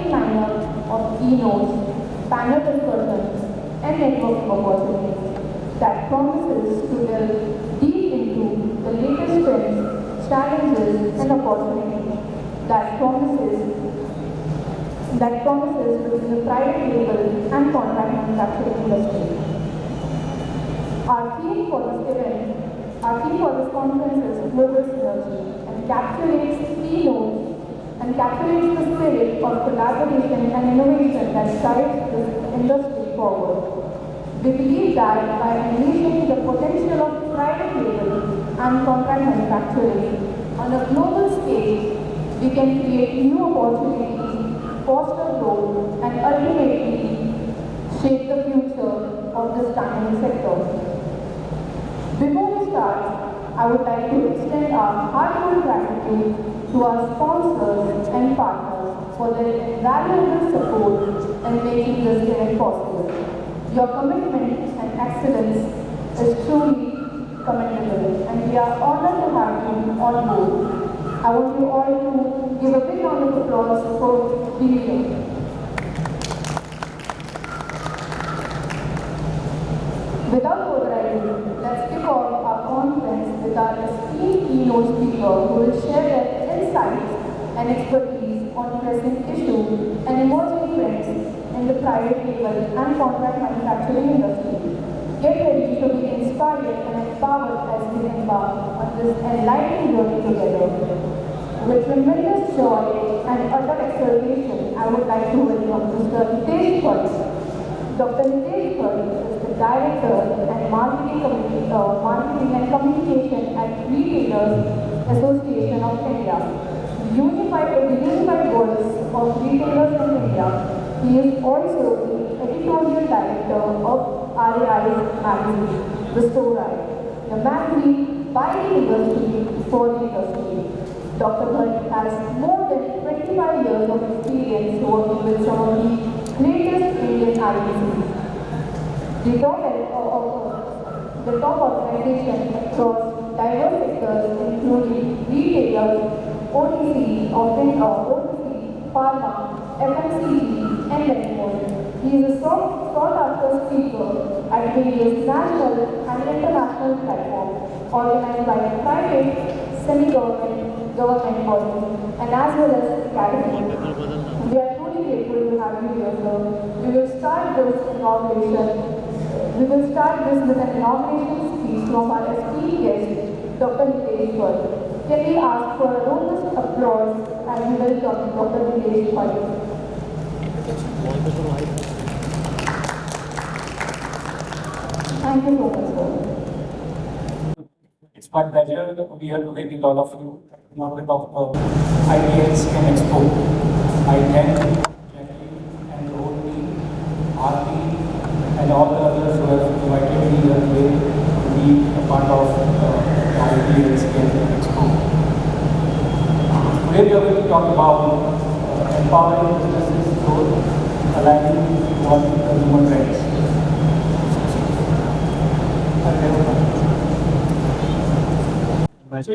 exciting lineup of keynotes, panel discussions, and networking opportunities that promises to delve deep into the latest trends, challenges, and opportunities that promises within the private label and contract manufacturing industry. Our theme for this conference is Global Synergy and captures the spirit of collaboration and innovation that drives this industry forward. We believe that by unleashing the potential of private label and contract manufacturing on a global scale, we can create new opportunities, foster growth, and ultimately shape the future of this dynamic sector. Before we start, I would like to extend our heartfelt gratitude to our sponsors and partners for their invaluable support in making this event possible. Your commitment and excellence is truly commendable, and we are honored to have you on board. I want you all to give a big round of applause for being here. Without further ado, let's kick off our conference with our esteemed keynote speaker who will share their insights and expertise on pressing issues and emerging trends in the private label and contract manufacturing industry. Get ready to be inspired and empowered as we embark on this enlightening journey together. With tremendous joy and utter exultation, I would like to welcome Mr. Histesh Bhatt. Dr. Histesh Bhatt is the Director and Marketing and Communication at Retailers Association of India, the unified voice of retailers in India. He is also the Editorial Director of RAI's magazine, The Story, the magazine by the industry for the industry. Dr. Bhatt has more than 25 years of experience working with some of the greatest Indian IPCs. The top organizations across diverse sectors including retailers, OTC, pharma, FMCG, and many more. He is a sought-after speaker at various national and international platforms organized by private, semi-government, government bodies, and as well as academic. We are truly grateful to have you here, sir. We will start this with an inauguration speech from our esteemed guest, Dr. Histesh Bhatt. Can we ask for a robust applause as we welcome Dr. Histesh Bhatt? Thank you so much, sir. It's my pleasure to be here today with all of you in order to talk about IPLCM Expo. I thank Jackie and Rohini, Aarti, and all the others who have invited me here today to be a part of the IPLCM Expo. Today we are going to talk about empowering businesses growth, aligning with evolving consumer trends. So,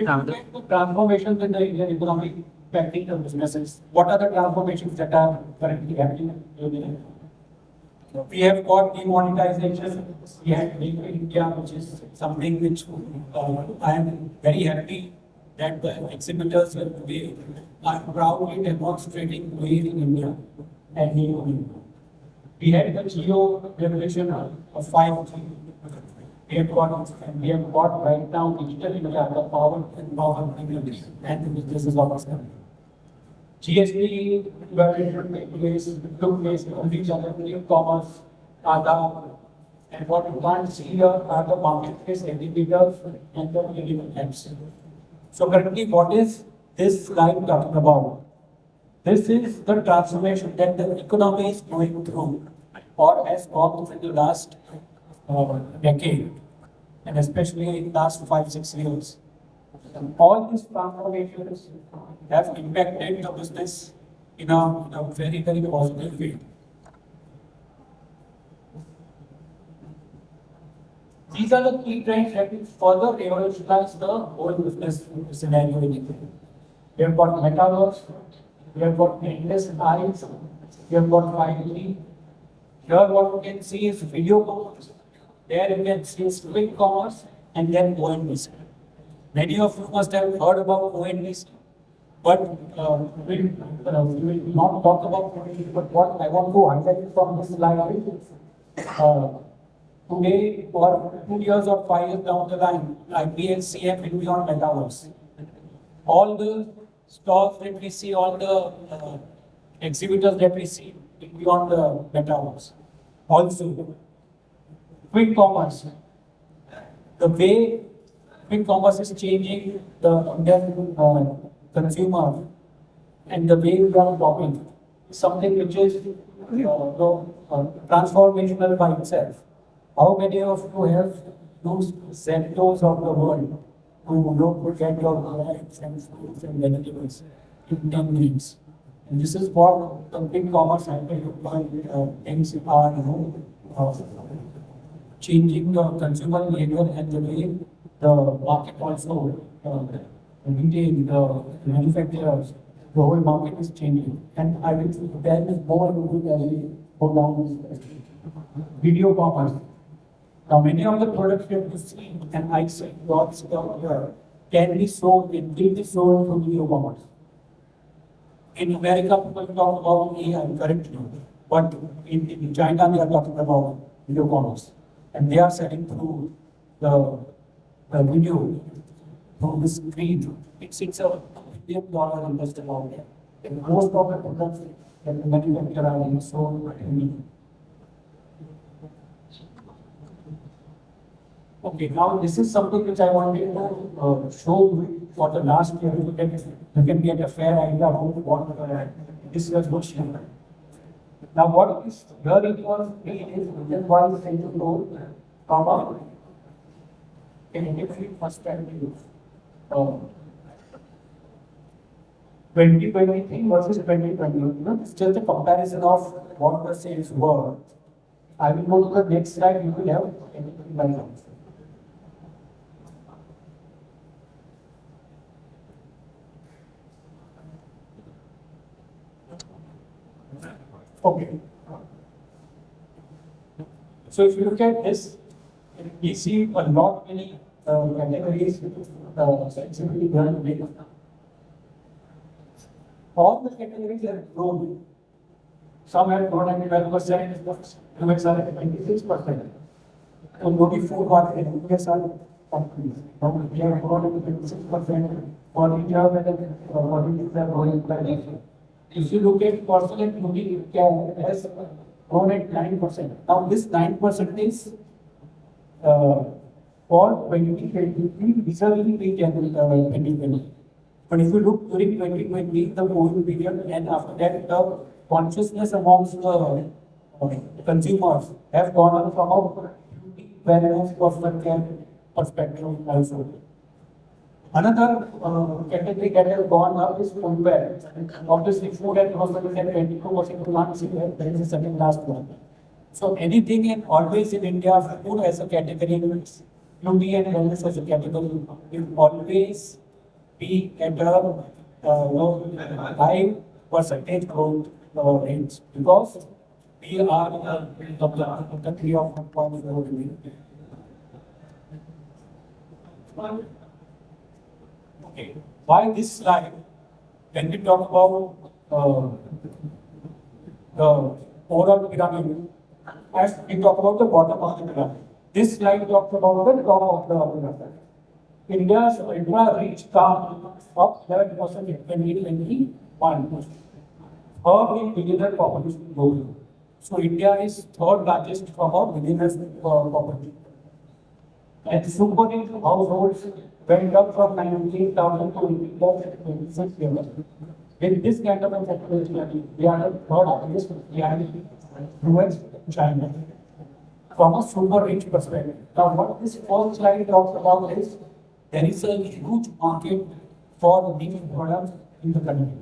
transformations in the Indian economy impacting the businesses. What are the transformations that are currently happening in India? We have got demonetization. We have Make in India, which is something which I am very happy that the exhibitors here today are proudly demonstrating made in India and new in India. We had the Geo revolution of 5G. We have got right now digital India, the power and communities and the businesses of us. GST took place on each other, e-commerce, Aadhaar, and what you can't see here are the marketplace indicators and the individual apps. So currently, what is this slide talking about? This is the transformation that the economy is going through or has gone through in the last decade, and especially in the last 5-6 years. All these transformations have impacted the business in a very, very positive way. These are the key trends that will further revolutionize the whole business scenario in India. We have got metaverse, we have got endless eyes, We have got 5G. Here what you can see is video commerce. There you can see quick commerce and then ONDC. Many of you must have heard about ONDC, but we will not talk about ONDC. But what I want to highlight from this slide is today or 2 years or 5 years down the line, IPLCM will be on metaverse. All the stalls that we see, all the exhibitors that we see will be on the metaverse. Also, quick commerce. The way quick commerce is changing the Indian consumer and the way we are shopping is something which is transformational by itself. How many of you have used centers of the world to get your rights and fruits and vegetables in 10 minutes? And this is what the quick commerce and things are changing the consumer behavior and the way the market also, retail, the manufacturers, the whole market is changing. And I will tell you more as we go down this video commerce. Now, many of the products that you see and I see lots of here can be sold, will be sold through video commerce. In America, people talk about AI currently, but in China, they are talking about video commerce. And they are selling through the video, through the screen. It's a $1 billion industry out there. And most of the products that the manufacturer are sold in. Okay, now this is something which I wanted to show you for the last year. You can get a fair idea about what this year's bush. Now, what is here in your screen is why trying to go comma in different perspectives. 2023 versus 2020. It's just a comparison of what the sales were. I will go to the next slide. You will have anything like that. Okay. So if you look at this, we see a lot many categories specifically done. All the categories have grown. Some have grown at 12%, some are at 26%. So maybe food market and US are increased. We have grown at 26%. For India, for India, have growing by. If you look at personal beauty, it has grown at 9%. Now, this 9% is for 2023, vis-a-vis pre-January 2020. But if you look during 2020, the COVID period, and after that, the consciousness amongst the consumers have gone up from a beauty, wellness, personal care perspective also. Another category that has gone up is footwear. Obviously, food and groceries at 22%, you can't see that there is a second last one. So anything and always in India, food as a category, beauty and wellness as a category, will always be at a high percentage growth rates because we are a country of 1.4 billion. Okay, why this slide? When we talk about the overall pyramid, as we talk about the bottom of the pyramid, this slide talks about the top of the pyramid. India's India reached up 7% in 2021. Third in billionaire population globally. So India is third largest from a billionaire population. And super rich households went up from 19,000 to 26 million. With this kind of a population, we are the third highest reality towards China from a super rich perspective. Now, what this first slide talks about is there is a huge market for niche products in the country.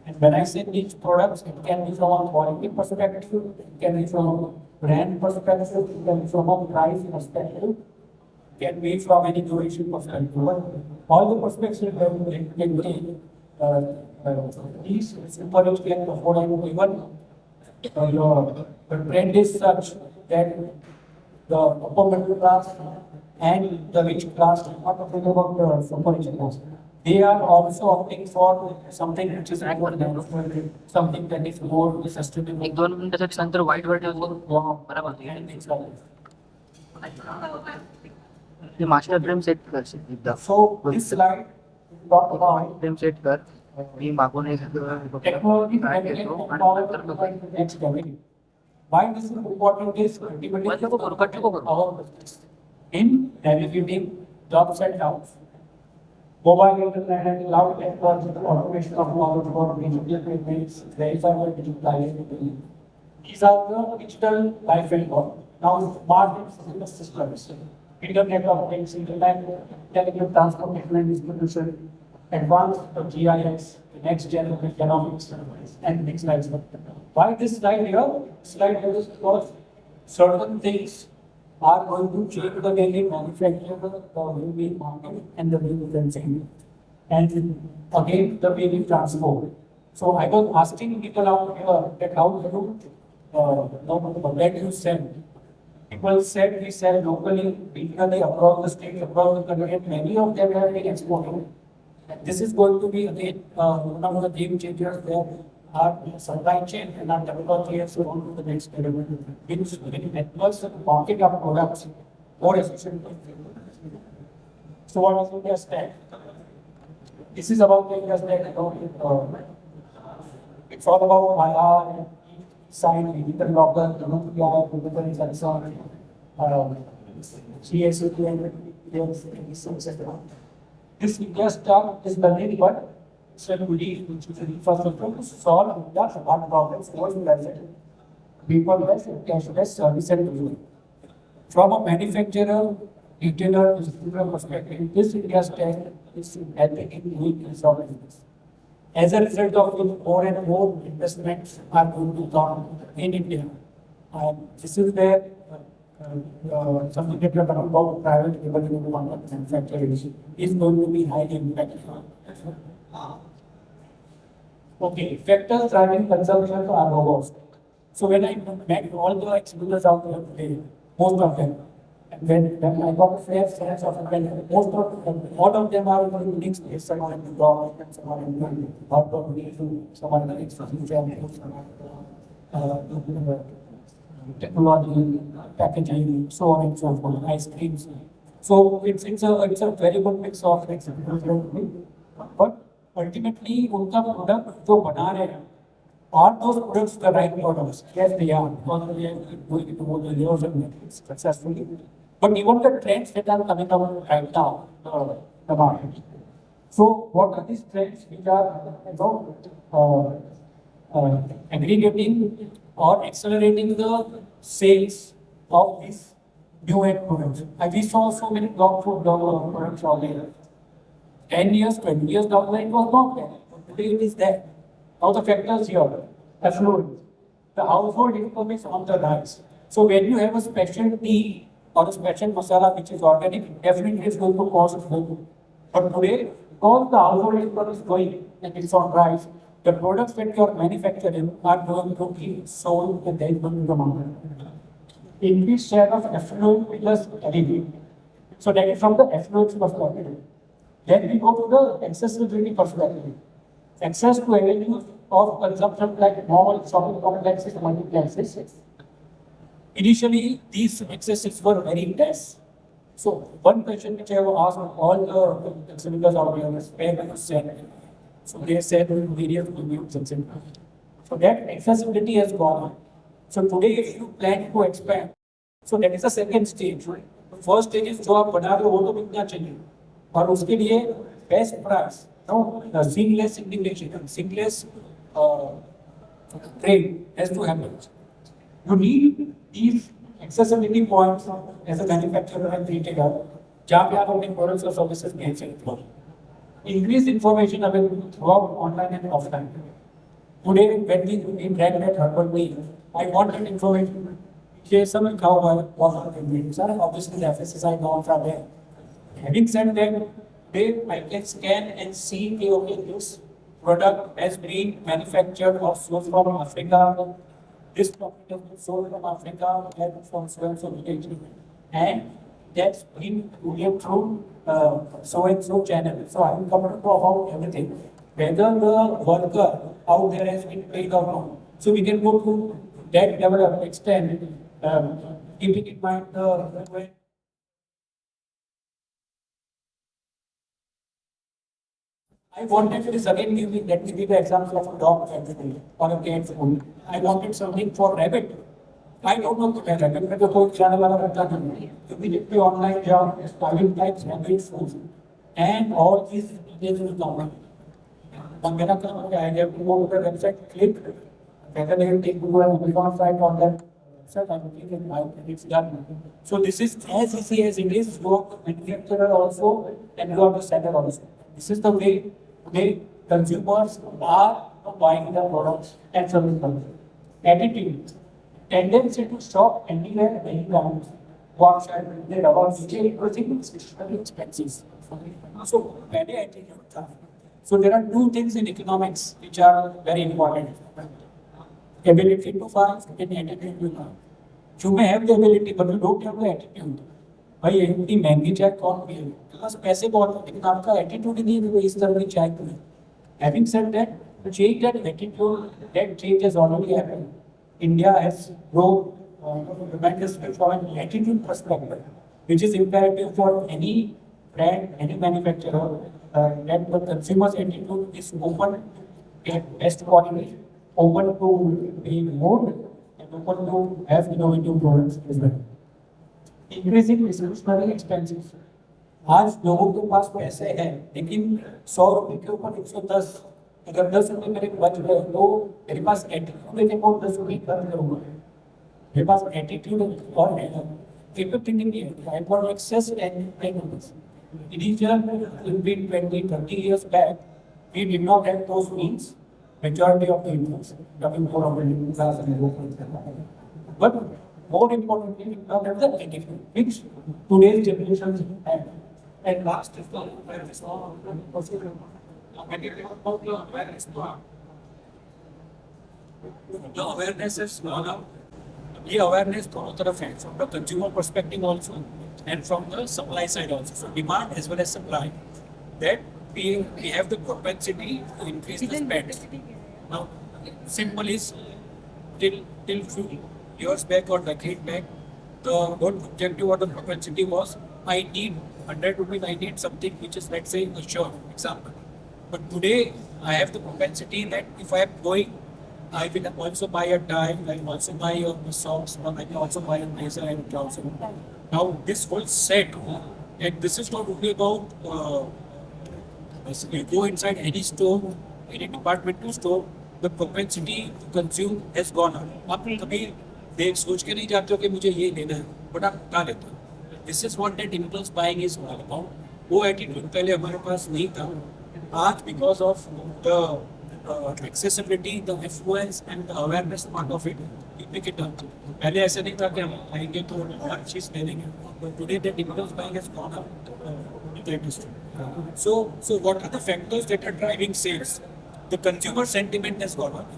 And when I say niche products, it can be from a quality perspective, it can be from a brand perspective, it can be from a price perspective, it can be from an innovation perspective. But all the perspectives that we can take, these super rich can afford even the trend is such that the upper middle class and the rich class, not talking about the super rich class, they are also opting for something which is more natural, something that is more sustainable. एक दोन मिनिटासाठी नंतर white वर ठेवतो बरोबर And things like that. ते master dream set करशील एकदा So this slide talk about dream set कर मी मागून एक technology ट्राय and घेतो आणि नंतर बघू. next decade. Why this is important is ultimately बंद नको करू, कट नको करू. our business in navigating jobs and jobs. Mobile internet and cloud technology, automation of knowledge work, digital payments, verifiable digitalization. These are the digital life and work. Now, smart systems, Internet of Things, Internet, intelligent transportation and distribution, advanced GIS, the next generation economics, and things like that. Why this slide here? Slide here is because certain things are going to change the way we manufacture, the way we market, and the way we consume. And again, the way we transport. So I was asking people out here that how do you that you sell. People said we sell locally, regionally, across the state, across the country, and many of them have been exporting. This is going to be again one of the game changers where our supply chain and our technology has gone to the next level. Which helps us market our products more efficiently. So what was India stack? This is about the India stack. It's all about IR, sign, digital locker, UPI, digital sensor, CSUT, and etc. This India stack is nothing but strategy infrastructure to solve India's hard problems towards present. Paperless and cashless service and delivery. From a manufacturer, retailer, distributor perspective, this India stack is helping in doing this business. As a result of which more and more investments are going to come in India. This is where something that we are talking about private manufacturing is going to be highly impactful. Okay, factors driving consumption are robots. So when I met all the exhibitors out there today, most of them, and when I got a fair sense of it, when most of them, all of them are in unique space, some are in the government, some are in the out of the, some are in the technology, packaging, so on and so forth, ice creams. So it's a very good mix of exhibitors. But ultimately, उनका product जो बना रहे हैं, are those products the right products? Yes, they are. Because they are doing it over the years and making it successfully. But even the trends that are coming out right now, the market. So what are these trends which are aggregating or accelerating the sales of these new end products? And we saw so many dog food products out there. 10 years, 20 years down the line, it was not there. But today it is there. Now the factors here, affluence. The household income is on the rise. So when you have a special tea or a special masala which is organic, definitely it's going to cost more. But today, because the household income is going and it's on rise, the products that you are manufacturing are going to be sold and then going to the market. Increased share of affluent plus elite. So that is from the affluence perspective. Then we go to the accessibility perspective. Access to avenues of consumption like mall, shopping complexes, multiplexes. Initially, these accesses were very less. So, one question which I have asked all the exhibitors out here is where do you sell? So, they said various mediums, etc. So, that accessibility has gone on. So, today, if you plan to expand, so that is the second stage. The first stage is जो आप बना रहे हो वो तो बिकना चाहिए और उसके लिए best price, the seamless integration, seamless trade has to happen. You need these accessibility points as a manufacturer and retailer, जहाँ पे आप अपने products और services बेच सकते हो. Increase information available throughout online and offline. Today, when we interact at Herbal Way, I want that information. Here, some लिखा हुआ है बहुत सारे sir, obviously the FSSI norms are there. Having said that, today I can scan and see okay, this product has been manufactured or sourced from Africa, This product has been sold from Africa and from so-and-so village. And that's been brought through so-and-so channel. So I will come to know about everything. Whether the worker out there has been paid or not. So we can go to that level of extent, keeping in mind the I wanted this again give me let me give the example of a dog family or a cat family. I wanted something for rabbit. I don't know the rabbit, but the whole channel of immediately online job, I will type rabbit food and all these details will come up. On मेरा काम है I have to go to the website, click, whether they will take Google and Amazon site on that. Sir, I will click and it's done. So this is as easy as it is. You are the manufacturer also and you are the seller also. This is the way today consumers are buying the products and services. Attitude, tendency to shop anywhere, anytime. What shall they about everything is expenses. So very attitude. So there are two things in economics which are very important. Ability to buy and attitude to buy. You may have the ability, but you don't have the attitude. भाई इतनी महंगी चाय कौन पिएगा बस पैसे बहुत हैं लेकिन आपका एटीट्यूड ही नहीं है वो इस तरह की चाय पिए having said that to change that attitude that change has already happened India has grown tremendously from an attitude perspective which is imperative for any brand any manufacturer that the consumer's attitude is open to get best quality open to be more and open to have innovative products as well increasing discretionary expenses. आज लोगों के पास पैसे हैं लेकिन 100 रुपए के ऊपर 110 अगर 10 रुपए मेरे बच गए तो मेरे पास एटीट्यूड है कि मैं 10 रुपए खर्च करूंगा मेरे पास एटीट्यूड और capability नहीं है I got excess and ignorance initially in 20-30 years back we did not have those means majority of the Indians coming from the middle class and local but more importantly, we now have the attitude, which today's generations have. And last is the awareness. When you talk about the awareness part, the awareness is gone up. The awareness दोनों तरफ है, from the consumer perspective also, and from the supply side also. So demand as well as supply. That we have the propensity to increase the spend. Now, simple is till few years back or decade back, the whole objective or the propensity was I need 100 rupees, I need something which is let's say a shirt, example. But today I have the propensity that if I am going, I will also buy a tie, I will also buy a socks, or I will also buy a blazer and trouser. Now this whole set, and this is not only about you go inside any store, any departmental store, the propensity to consume has gone up. आप कभी देख सोच के नहीं जाते हो कि मुझे ये लेना है बट आप उठा लेते हो this is what that impulse buying is all about वो एटीट्यूड पहले हमारे पास नहीं था आज because of the accessibility the influence and the awareness part of it we pick it up पहले ऐसे नहीं था कि हम आएंगे तो हर चीज ले लेंगे but today that impulse buying has gone up in the industry so what are the factors that are driving sales the consumer sentiment has gone up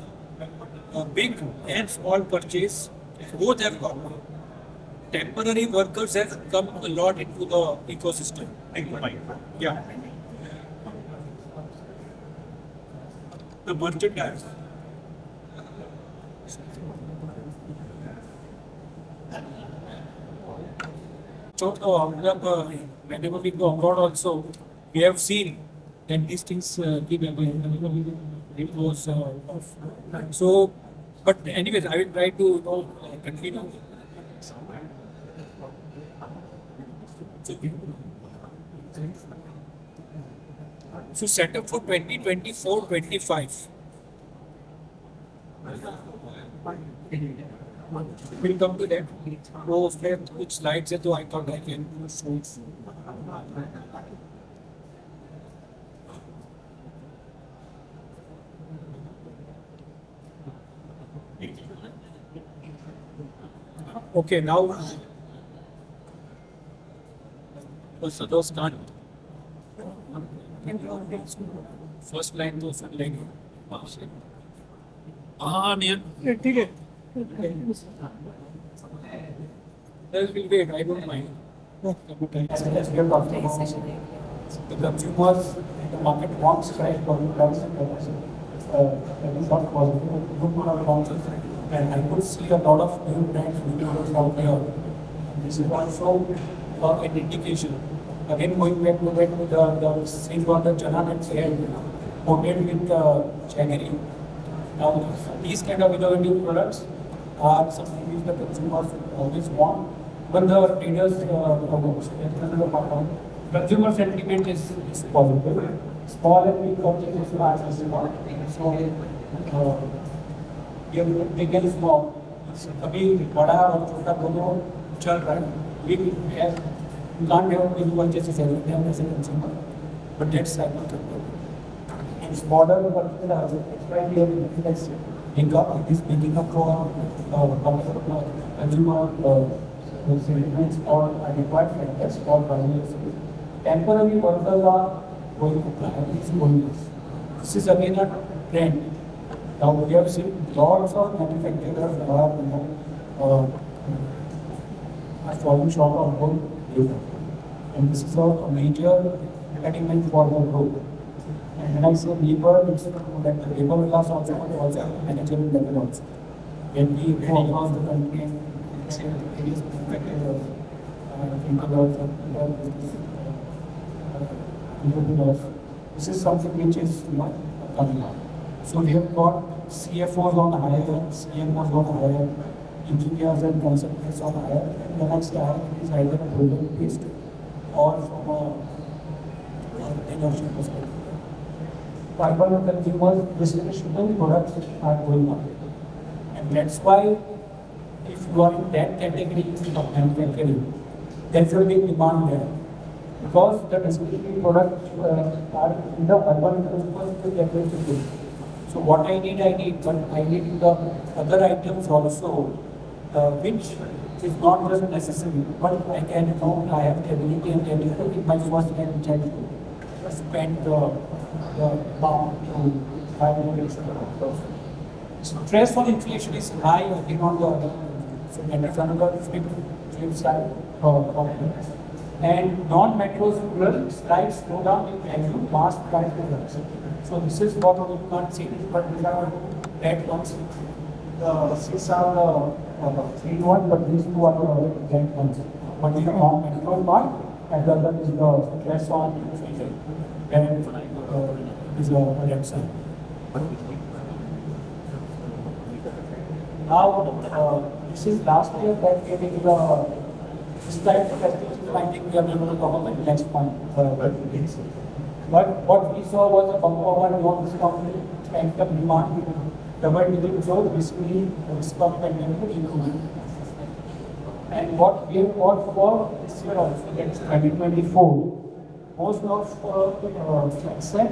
a big and small purchase both have gone up. Temporary workers have come a lot into the ecosystem. Yeah. The merchandise. So, whenever we go abroad also, we have seen that these things keep happening. It was so. But anyways, I will try to continue. So set up for 2024-25. We'll come to that. Go which slides है तो I thought I can show. Okay, now so those can't. First line तो full line. हाँ नियन ठीक है There will wait, I don't mind. As we are talking about the consumers, the market wants fresh products and products. That is not possible. Good product launches. And I could see a lot of new brands, new products out there. This is also an indication. Again, going back to the same what the chana that said, coated with jaggery. Now, these kind of innovative products are something which the consumers always want. But the traders, consumer sentiment is positive. Small and big companies are small. So, ये big and small. अभी बड़ा और छोटा दोनों चल रहा है. We have can't have big purchases every time as a consumer, but that's cycle. And smaller but slightly less income is making up for consumer sentiments or required factors for buyers. Temporary workers are going to plan. This is again a trend. Now we have seen lots of manufacturers are falling short of good data. And this is a major impediment for the growth. And when I say labor, it's that the labor class also managerial level also. When we go across the country and see various manufacturers, this is something which is not coming out. So we have got CFOs on hire, CMOs on hire, engineers and consultants on hire, and the next hire is either a product based or from a energy perspective. Urban consumers discretionary products are going up. And that's why if you are in that category of manufacturing, there's a big demand there. Because the discretionary products are in the urban consumers to get it. So what I need, but I need the other items also, which is not just necessary, but I can know I have the ability and capability in my first hand which I to spend the amount to buy more. Stress on inflation is high again on the other. So that is another flip side of it. And non-metros slight slowdown in value, mass price reduction. So this is what you can't see, but these are red ones. The six are the green one, but these two are the red ones. One is the non-metro part, and the other is the stress on inflation. And is the red side. Now, this is last year that we did this type of festival. I think we are able to talk about the next one. But what we saw was a bumper one on this company, pent up demand, double-digit growth, basically this company improvement. And what we have got for this year also, that's 2024, most of said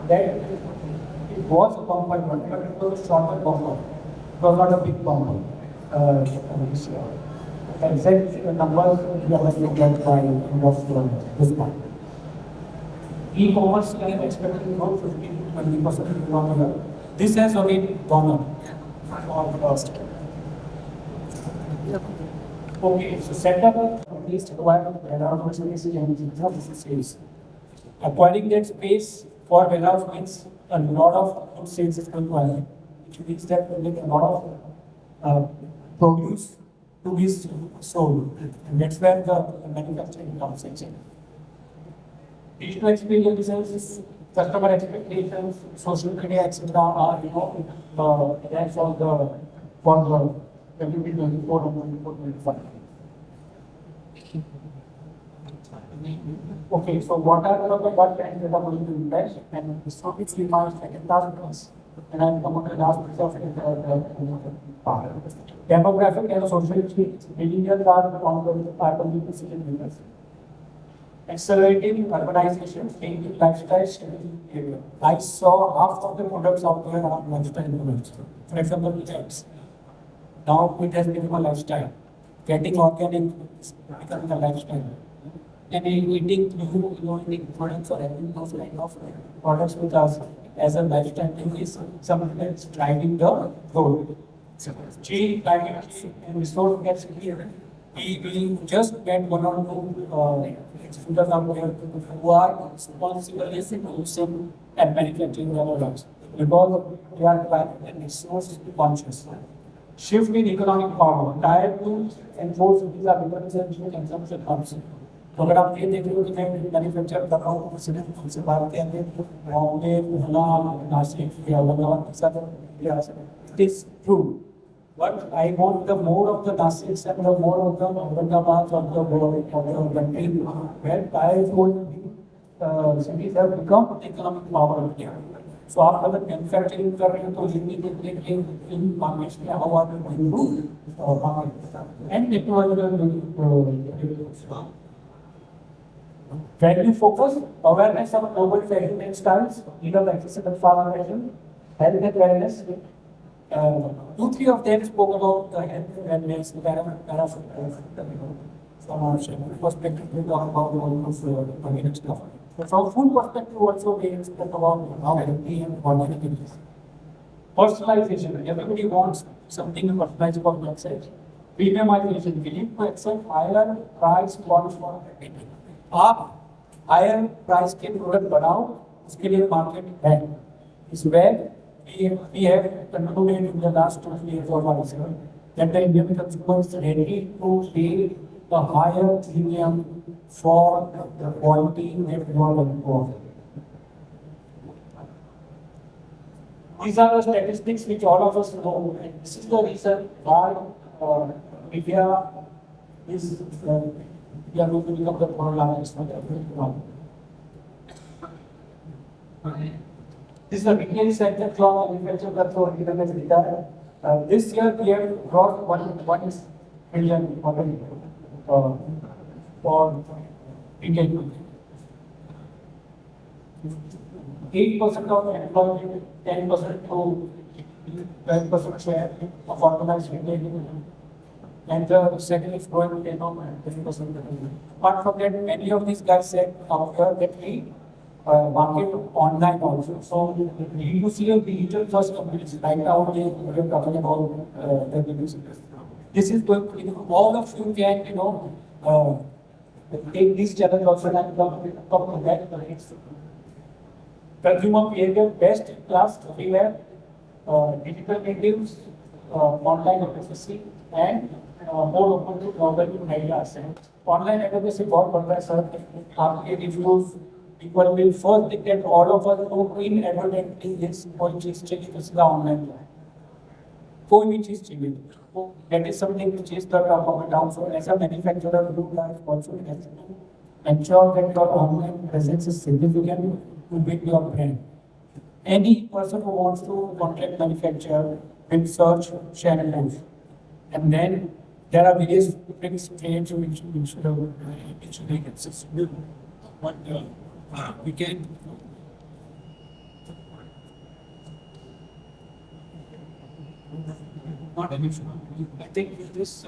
that it was a bumper one, but it was a shorter bumper. It was not a big bumper. Exact numbers we are going to get by end of this month. E-commerce can expect to grow 15 to 20% year. This has already gone up for cost. Okay, so set up at least acquire warehouse space and space. Acquiring that space for warehouse means a lot of good sales is going to happen, which means that there will be a lot of produce to be sold, and that's where the manufacturing comes in. Digital experiences, customer expectations, social media, etc. are that's for the 2024 and 2025. Okay, so what are what brands that are going to invest? And so it's my second task class. And I'm going to last of demographic and social change. Millennials are going to decision makers. Accelerating urbanization, changing lifestyle, changing behavior. I saw half of the products out there are lifestyle products. For example, eggs. Now it has become a lifestyle. Getting organic is becoming a lifestyle. And eating new products or having those kind of products with us as a lifestyle thing is something that's driving the growth. change climate change and resource scarcity, we just get one or two executives out there who are responsible for using and manufacturing their products because they are climate and resource conscious. Shift in economic power, tier 2 and 4 cities are becoming consumption hubs. तो अगर आप ये देख रहे हो कि मैं manufacture कर रहा हूँ सिर्फ हमसे बात के अंदर बॉम्बे पूना नासिक या औरंगाबाद के साथ it is true but I want the more of the Nasiks and the more of the Aurangabad of the world of the country where tier 4 cities have become economic power of India. So आप अगर manufacturing कर रहे हैं तो you need to think in markets में how are you going to and technological value focus, awareness of global fashion and styles, legal accessible formulation, health and wellness. Two, three of them spoke about the health and wellness, from our perspective, we talk about almost organic stuff. So from food perspective, also we spoke about how healthy and organic it is. Personalization, everybody wants something personalized about themselves. Premiumization, we need to accept higher price points for everything. आप higher price के product बनाओ उसके लिए market है इस web we have concluded in the last 2 years or 1 year that the Indian consumer is ready to pay a higher premium for the quality that you are looking for. These are the statistics which all of us know, and this is the reason why India is we are going to become the polarized one. This is the Indian sector from agriculture control data. This year we have got 1 million for Indian. 8% of employment, 10% to 12% share of organized retail. And the second is growing 10%. Apart from that, many of these guys said out here that we market online also. So you to see a digital first companies right now we are talking about the business. This is going to all of you can take these channels also and talk to that. Consumer behavior best in class we have digital natives, online advocacy and more open to global ideas. Online advocacy बहुत बढ़ रहा है sir आपके reviews people will first dictate all of us to in advertising this कोई चीज चाहिए तो सीधा ऑनलाइन कोई भी चीज चाहिए तो that is something which is the top of the down. So as a manufacturer you guys also has to ensure that your online presence is significant to build your brand. Any person who wants to contract manufacture will search share and post. And then there are various tricks trains which eventually get successful. But we can not an issue. I think with this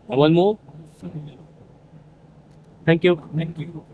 one more. Thank you. Thank you.